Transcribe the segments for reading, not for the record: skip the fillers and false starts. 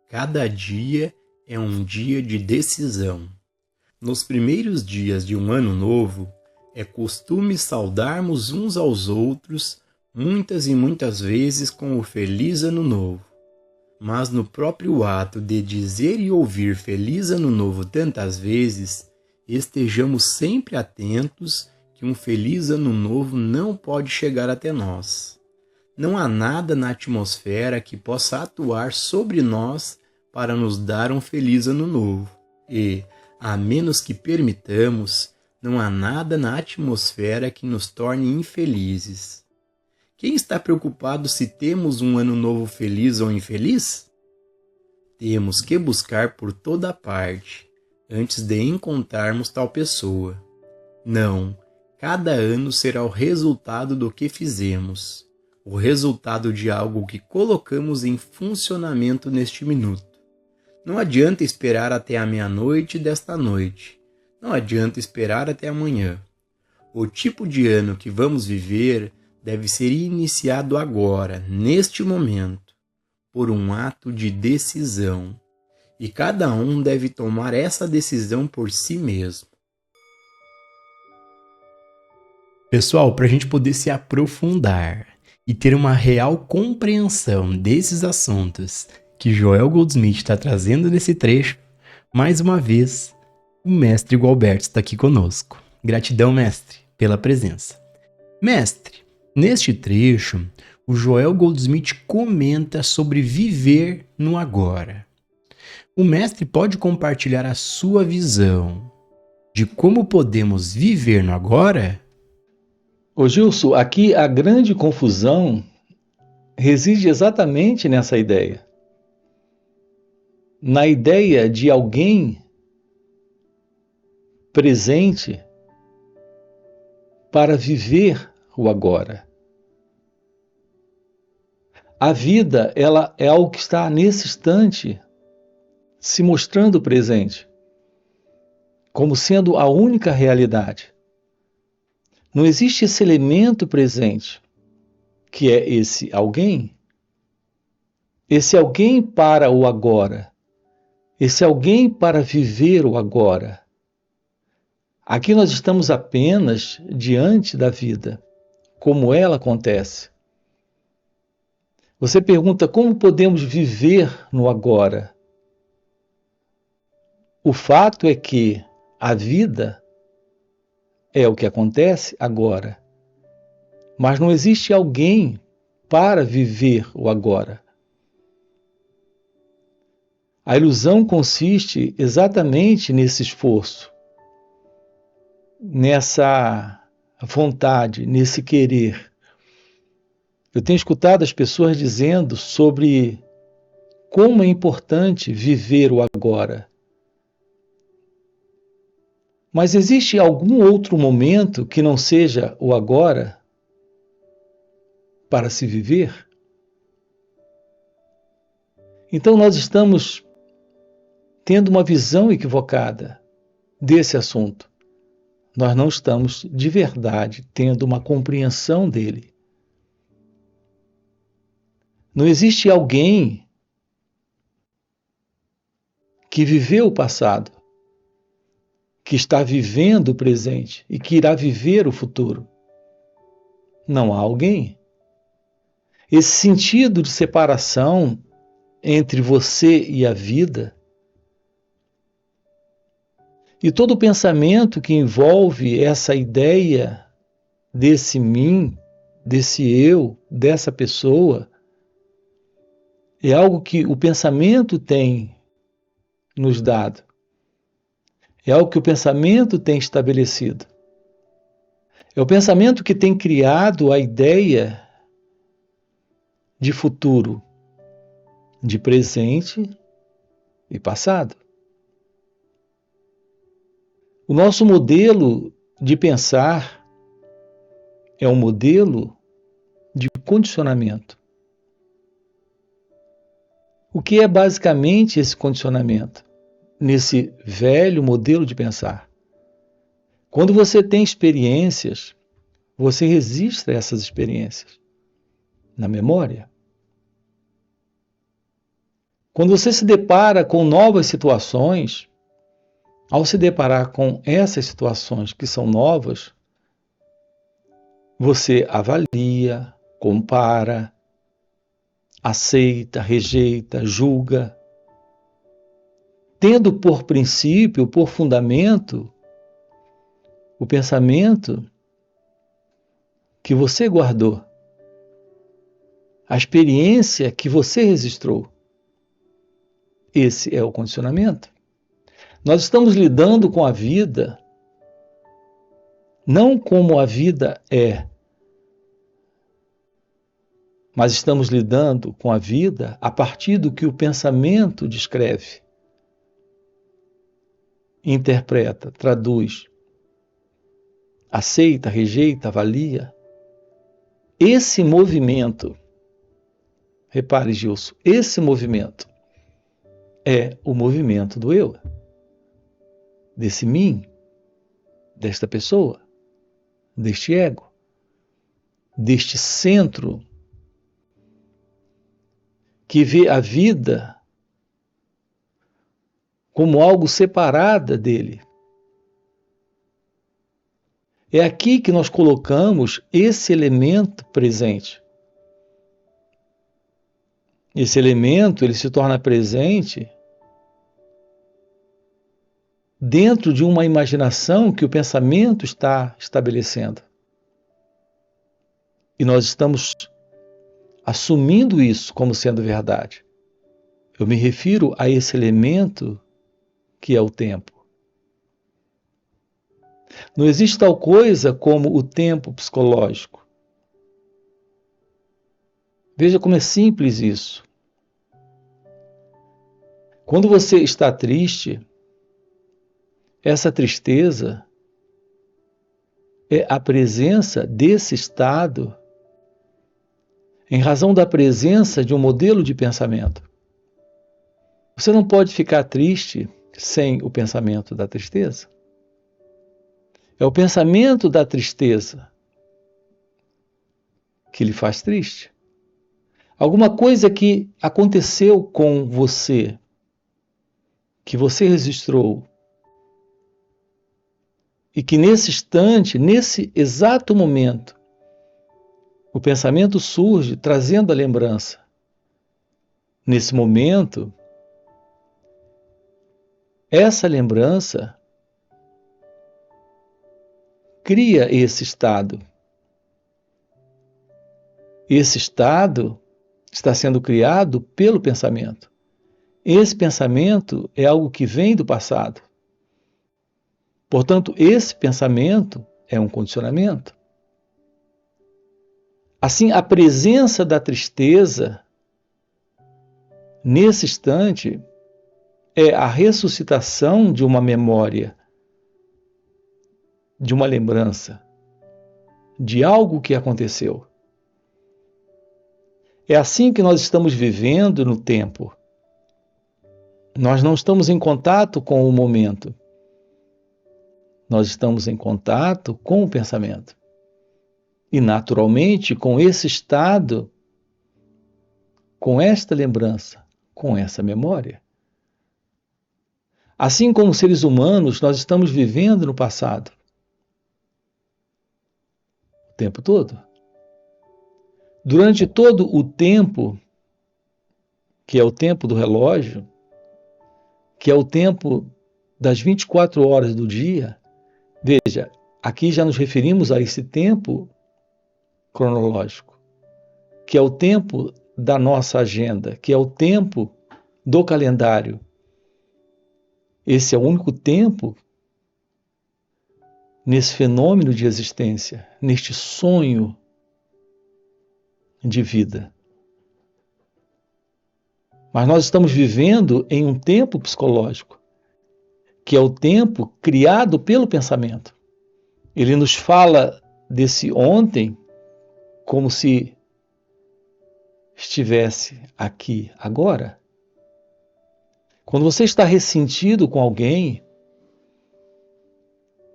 Cada dia é um dia de decisão. Nos primeiros dias de um ano novo, é costume saudarmos uns aos outros muitas e muitas vezes com o Feliz Ano Novo. Mas no próprio ato de dizer e ouvir Feliz Ano Novo tantas vezes, estejamos sempre atentos que um Feliz Ano Novo não pode chegar até nós. Não há nada na atmosfera que possa atuar sobre nós para nos dar um Feliz Ano Novo. E, a menos que permitamos, não há nada na atmosfera que nos torne infelizes. Quem está preocupado se temos um ano novo feliz ou infeliz? Temos que buscar por toda parte, antes de encontrarmos tal pessoa. Não, cada ano será o resultado do que fizemos, o resultado de algo que colocamos em funcionamento neste minuto. Não adianta esperar até a meia-noite desta noite. Não adianta esperar até amanhã. O tipo de ano que vamos viver deve ser iniciado agora, neste momento, por um ato de decisão. E cada um deve tomar essa decisão por si mesmo. Pessoal, para a gente poder se aprofundar e ter uma real compreensão desses assuntos que Joel Goldsmith está trazendo nesse trecho, mais uma vez, o mestre Gualberto está aqui conosco. Gratidão, mestre, pela presença. Mestre, neste trecho, o Joel Goldsmith comenta sobre viver no agora. O mestre pode compartilhar a sua visão de como podemos viver no agora? Ô Gilson, aqui a grande confusão reside exatamente nessa ideia. Na ideia de alguém presente para viver o agora. A vida, ela é algo que está nesse instante se mostrando presente, como sendo a única realidade. Não existe esse elemento presente, que é esse alguém para o agora, esse alguém para viver o agora. Aqui nós estamos apenas diante da vida, como ela acontece. Você pergunta como podemos viver no agora. O fato é que a vida é o que acontece agora, mas não existe alguém para viver o agora. A ilusão consiste exatamente nesse esforço, nessa vontade, nesse querer. Eu tenho escutado as pessoas dizendo sobre como é importante viver o agora. Mas existe algum outro momento que não seja o agora para se viver? Então nós estamos tendo uma visão equivocada desse assunto. Nós não estamos de verdade tendo uma compreensão dele. Não existe alguém que viveu o passado, que está vivendo o presente e que irá viver o futuro. Não há alguém. Esse sentido de separação entre você e a vida e todo o pensamento que envolve essa ideia desse mim, desse eu, dessa pessoa, é algo que o pensamento tem nos dado. É algo que o pensamento tem estabelecido. É o pensamento que tem criado a ideia de futuro, de presente e passado. O nosso modelo de pensar é um modelo de condicionamento. O que é basicamente esse condicionamento? Nesse velho modelo de pensar. Quando você tem experiências, você registra essas experiências na memória. Quando você se depara com novas situações, ao se deparar com essas situações que são novas, você avalia, compara, aceita, rejeita, julga, tendo por princípio, por fundamento, o pensamento que você guardou, a experiência que você registrou. Esse é o condicionamento. Nós estamos lidando com a vida não como a vida é, mas estamos lidando com a vida a partir do que o pensamento descreve, interpreta, traduz, aceita, rejeita, avalia. Esse movimento, repare, Gilson, esse movimento é o movimento do eu, desse mim, desta pessoa, deste ego, deste centro que vê a vida como algo separada dele. É aqui que nós colocamos esse elemento presente. Esse elemento, ele se torna presente dentro de uma imaginação que o pensamento está estabelecendo. E nós estamos assumindo isso como sendo verdade. Eu me refiro a esse elemento que é o tempo. Não existe tal coisa como o tempo psicológico. Veja como é simples isso. Quando você está triste, essa tristeza é a presença desse estado em razão da presença de um modelo de pensamento. Você não pode ficar triste sem o pensamento da tristeza. É o pensamento da tristeza que lhe faz triste. Alguma coisa que aconteceu com você, que você registrou, e que nesse instante, nesse exato momento, o pensamento surge trazendo a lembrança. Nesse momento, essa lembrança cria esse estado. Esse estado está sendo criado pelo pensamento. Esse pensamento é algo que vem do passado. Portanto, esse pensamento é um condicionamento. Assim, a presença da tristeza, nesse instante, é a ressuscitação de uma memória, de uma lembrança, de algo que aconteceu. É assim que nós estamos vivendo no tempo. Nós não estamos em contato com o momento. Nós estamos em contato com o pensamento. E, naturalmente, com esse estado, com esta lembrança, com essa memória. Assim como seres humanos, nós estamos vivendo no passado. O tempo todo. Durante todo o tempo, que é o tempo do relógio, que é o tempo das 24 horas do dia, veja, aqui já nos referimos a esse tempo cronológico, que é o tempo da nossa agenda, que é o tempo do calendário. Esse é o único tempo nesse fenômeno de existência, neste sonho de vida. Mas nós estamos vivendo em um tempo psicológico, que é o tempo criado pelo pensamento. Ele nos fala desse ontem como se estivesse aqui agora. Quando você está ressentido com alguém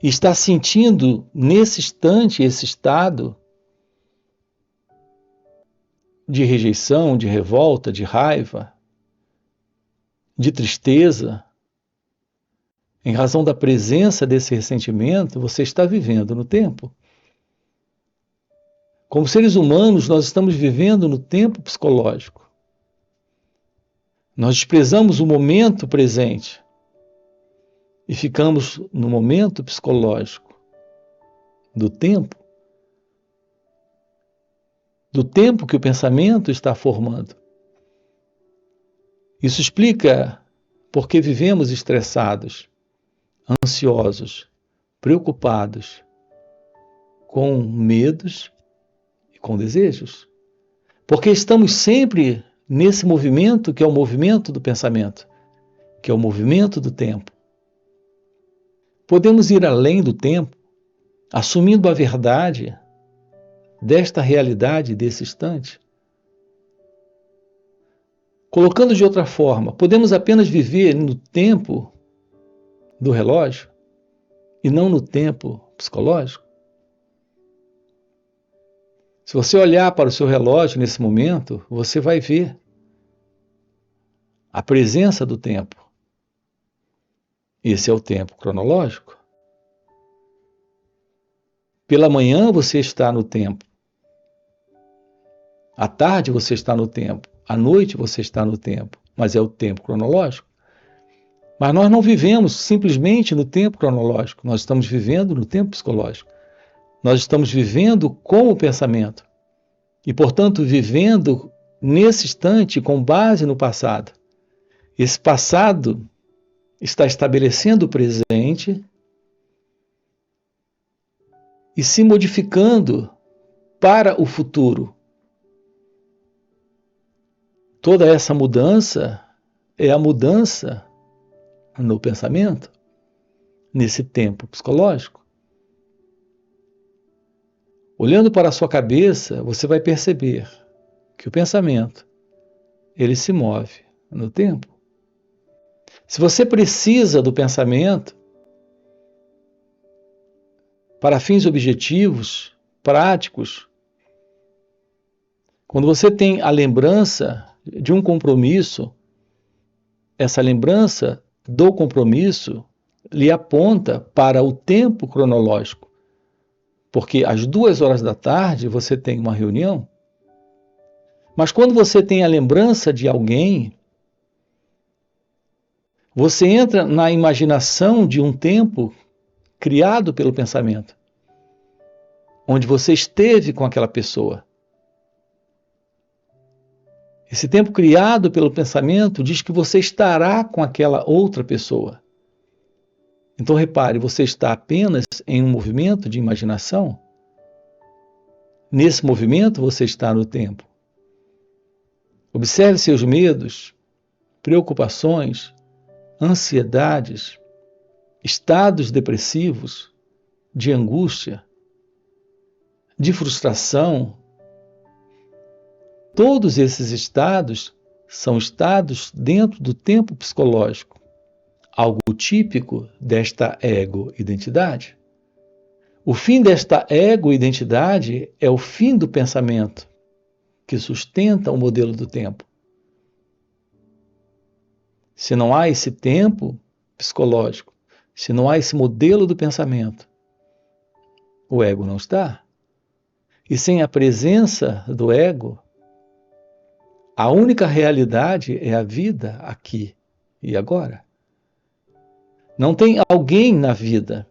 e está sentindo nesse instante esse estado de rejeição, de revolta, de raiva, de tristeza, em razão da presença desse ressentimento, você está vivendo no tempo. Como seres humanos, nós estamos vivendo no tempo psicológico. Nós desprezamos o momento presente e ficamos no momento psicológico do tempo que o pensamento está formando. Isso explica por que vivemos estressados, ansiosos, preocupados, com medos e com desejos. Porque estamos sempre nesse movimento que é o movimento do pensamento, que é o movimento do tempo. Podemos ir além do tempo, assumindo a verdade desta realidade, desse instante. Colocando de outra forma, podemos apenas viver no tempo do relógio e não no tempo psicológico? Se você olhar para o seu relógio nesse momento, você vai ver a presença do tempo. Esse é o tempo cronológico. Pela manhã você está no tempo. À tarde você está no tempo. À noite você está no tempo. Mas é o tempo cronológico. Mas nós não vivemos simplesmente no tempo cronológico. Nós estamos vivendo no tempo psicológico. Nós estamos vivendo com o pensamento. E, portanto, vivendo nesse instante com base no passado. Esse passado está estabelecendo o presente e se modificando para o futuro. Toda essa mudança é a mudança no pensamento, nesse tempo psicológico. Olhando para a sua cabeça, você vai perceber que o pensamento, ele se move no tempo. Se você precisa do pensamento para fins objetivos, práticos, quando você tem a lembrança de um compromisso, essa lembrança do compromisso lhe aponta para o tempo cronológico. Porque às 2h da tarde você tem uma reunião, mas quando você tem a lembrança de alguém, você entra na imaginação de um tempo criado pelo pensamento, onde você esteve com aquela pessoa. Esse tempo criado pelo pensamento diz que você estará com aquela outra pessoa. Então repare, você está apenas em um movimento de imaginação? Nesse movimento você está no tempo. Observe seus medos, preocupações, ansiedades, estados depressivos, de angústia, de frustração. Todos esses estados são estados dentro do tempo psicológico, algo típico desta ego-identidade. O fim desta ego-identidade é o fim do pensamento, que sustenta o modelo do tempo. Se não há esse tempo psicológico, se não há esse modelo do pensamento, o ego não está. E sem a presença do ego, a única realidade é a vida aqui e agora. Não tem alguém na vida,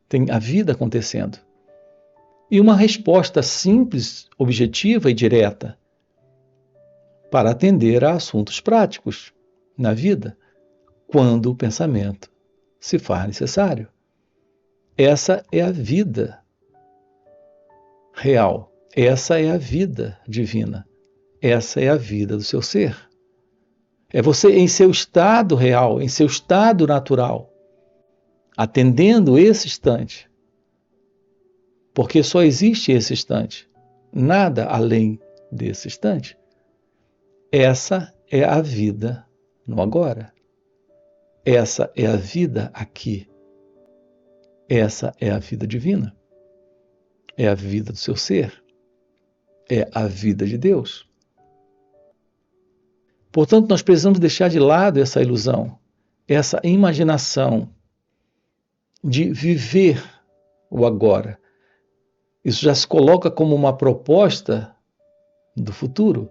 tem a vida acontecendo. E uma resposta simples, objetiva e direta para atender a assuntos práticos na vida, quando o pensamento se faz necessário. Essa é a vida real, essa é a vida divina, essa é a vida do seu ser. É você em seu estado real, em seu estado natural, atendendo esse instante. Porque só existe esse instante, nada além desse instante. Essa é a vida no agora. Essa é a vida aqui. Essa é a vida divina. É a vida do seu ser. É a vida de Deus. Portanto, nós precisamos deixar de lado essa ilusão, essa imaginação de viver o agora. Isso já se coloca como uma proposta do futuro.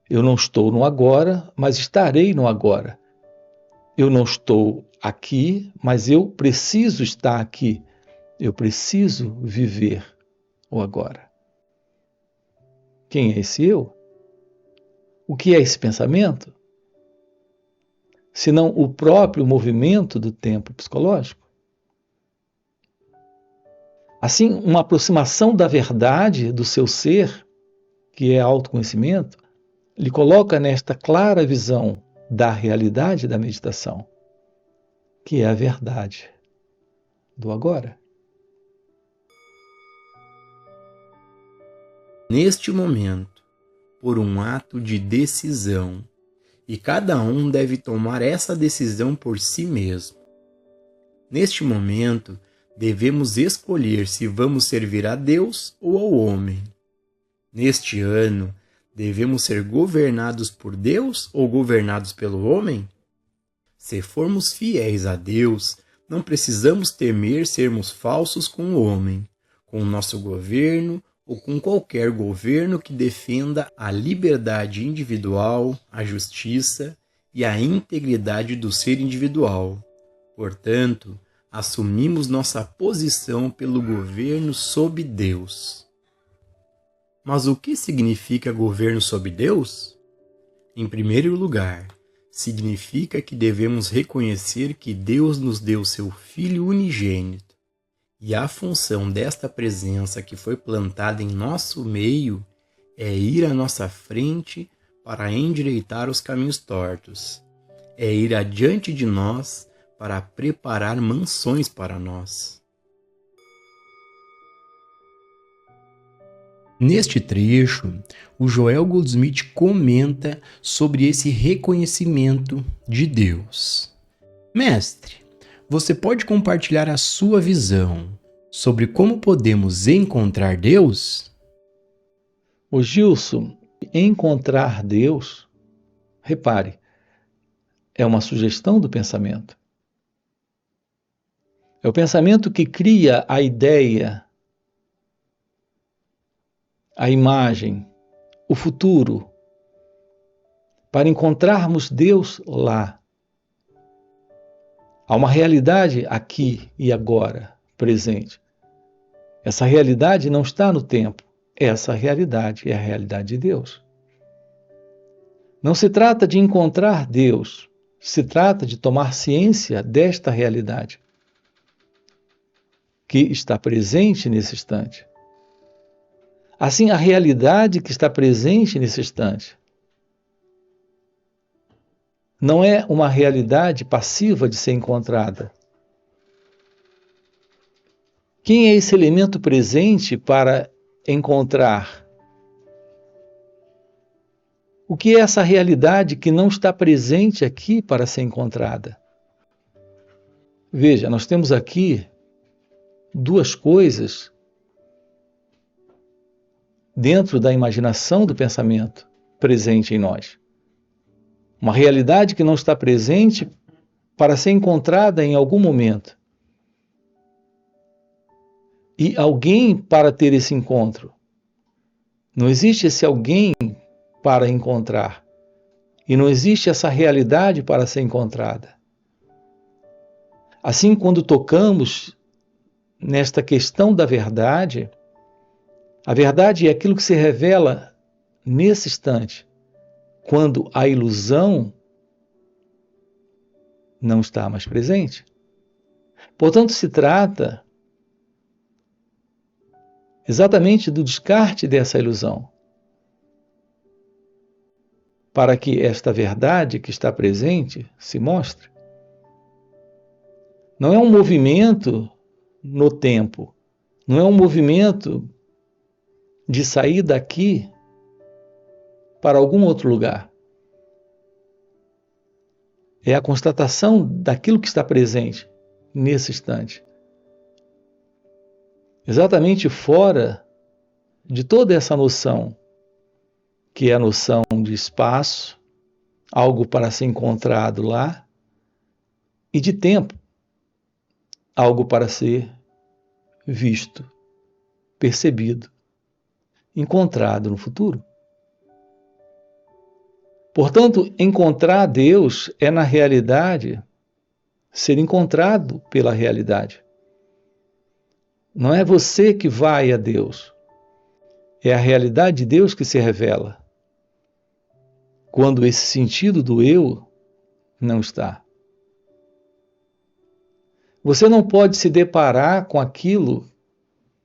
Eu não estou no agora, mas estarei no agora. Eu não estou aqui, mas eu preciso estar aqui. Eu preciso viver o agora. Quem é esse eu? O que é esse pensamento? Senão o próprio movimento do tempo psicológico. Assim, uma aproximação da verdade do seu ser, que é autoconhecimento, lhe coloca nesta clara visão da realidade da meditação, que é a verdade do agora. Neste momento, por um ato de decisão, e cada um deve tomar essa decisão por si mesmo. Neste momento, devemos escolher se vamos servir a Deus ou ao homem. Neste ano, devemos ser governados por Deus ou governados pelo homem? Se formos fiéis a Deus, não precisamos temer sermos falsos com o homem, com o nosso governo ou com qualquer governo que defenda a liberdade individual, a justiça e a integridade do ser individual. Portanto, assumimos nossa posição pelo governo sob Deus. Mas o que significa governo sob Deus? Em primeiro lugar, significa que devemos reconhecer que Deus nos deu seu Filho unigênito, e a função desta presença que foi plantada em nosso meio é ir à nossa frente para endireitar os caminhos tortos, é ir adiante de nós para preparar mansões para nós. Neste trecho, o Joel Goldsmith comenta sobre esse reconhecimento de Deus. Mestre, você pode compartilhar a sua visão sobre como podemos encontrar Deus? O Gilson, encontrar Deus, repare, é uma sugestão do pensamento. É o pensamento que cria a ideia, a imagem, o futuro, para encontrarmos Deus lá. Há uma realidade aqui e agora, presente. Essa realidade não está no tempo. Essa realidade é a realidade de Deus. Não se trata de encontrar Deus, se trata de tomar ciência desta realidade, que está presente nesse instante. Assim, a realidade que está presente nesse instante não é uma realidade passiva de ser encontrada. Quem é esse elemento presente para encontrar? O que é essa realidade que não está presente aqui para ser encontrada? Veja, nós temos aqui duas coisas dentro da imaginação do pensamento presente em nós. Uma realidade que não está presente para ser encontrada em algum momento. E alguém para ter esse encontro. Não existe esse alguém para encontrar. E não existe essa realidade para ser encontrada. Assim, quando tocamos nesta questão da verdade, a verdade é aquilo que se revela nesse instante, quando a ilusão não está mais presente. Portanto, se trata exatamente do descarte dessa ilusão, para que esta verdade que está presente se mostre. Não é um movimento no tempo, não é um movimento de sair daqui para algum outro lugar. É a constatação daquilo que está presente nesse instante. Exatamente fora de toda essa noção que é a noção de espaço, algo para ser encontrado lá, e de tempo, algo para ser visto, percebido, encontrado no futuro. Portanto, encontrar Deus é, na realidade, ser encontrado pela realidade. Não é você que vai a Deus, é a realidade de Deus que se revela, quando esse sentido do eu não está. Você não pode se deparar com aquilo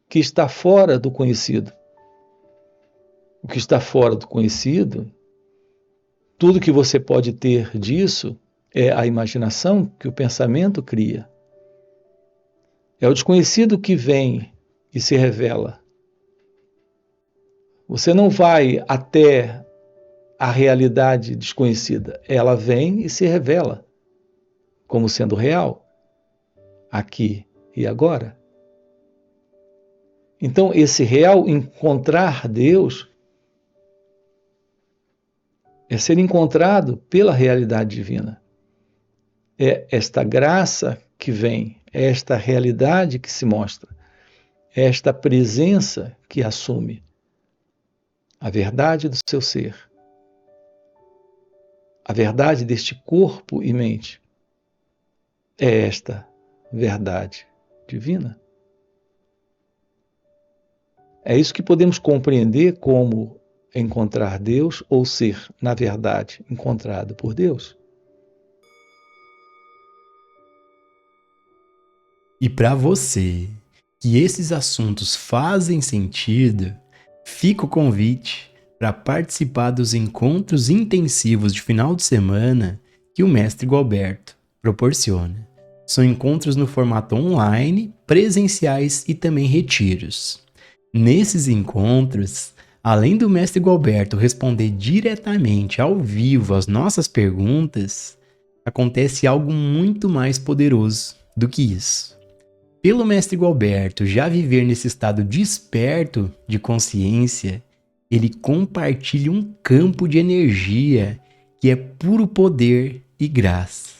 que está fora do conhecido. O que está fora do conhecido, tudo que você pode ter disso é a imaginação que o pensamento cria. É o desconhecido que vem e se revela. Você não vai até a realidade desconhecida. Ela vem e se revela como sendo real, aqui e agora. Então, esse real encontrar Deus é ser encontrado pela realidade divina. É esta graça que vem, é esta realidade que se mostra, é esta presença que assume a verdade do seu ser, a verdade deste corpo e mente. É esta verdade divina. É isso que podemos compreender como encontrar Deus ou ser, na verdade, encontrado por Deus. E para você que esses assuntos fazem sentido, fica o convite para participar dos encontros intensivos de final de semana que o Mestre Gualberto proporciona. São encontros no formato online, presenciais e também retiros. Nesses encontros, além do Mestre Gualberto responder diretamente ao vivo as nossas perguntas, acontece algo muito mais poderoso do que isso. Pelo Mestre Gualberto já viver nesse estado desperto de consciência, ele compartilha um campo de energia que é puro poder e graça.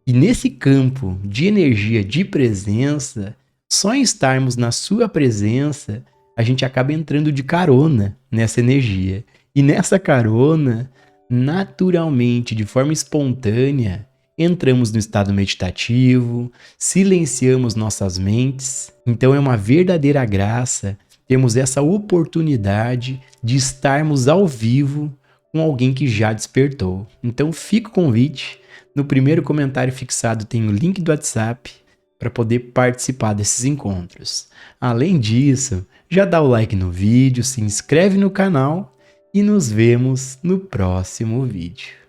E nesse campo de energia de presença, só em estarmos na sua presença, a gente acaba entrando de carona nessa energia. E nessa carona, naturalmente, de forma espontânea, entramos no estado meditativo, silenciamos nossas mentes. Então é uma verdadeira graça termos essa oportunidade de estarmos ao vivo com alguém que já despertou. Então fica o convite. No primeiro comentário fixado tem o link do WhatsApp para poder participar desses encontros. Além disso, já dá o like no vídeo, se inscreve no canal e nos vemos no próximo vídeo.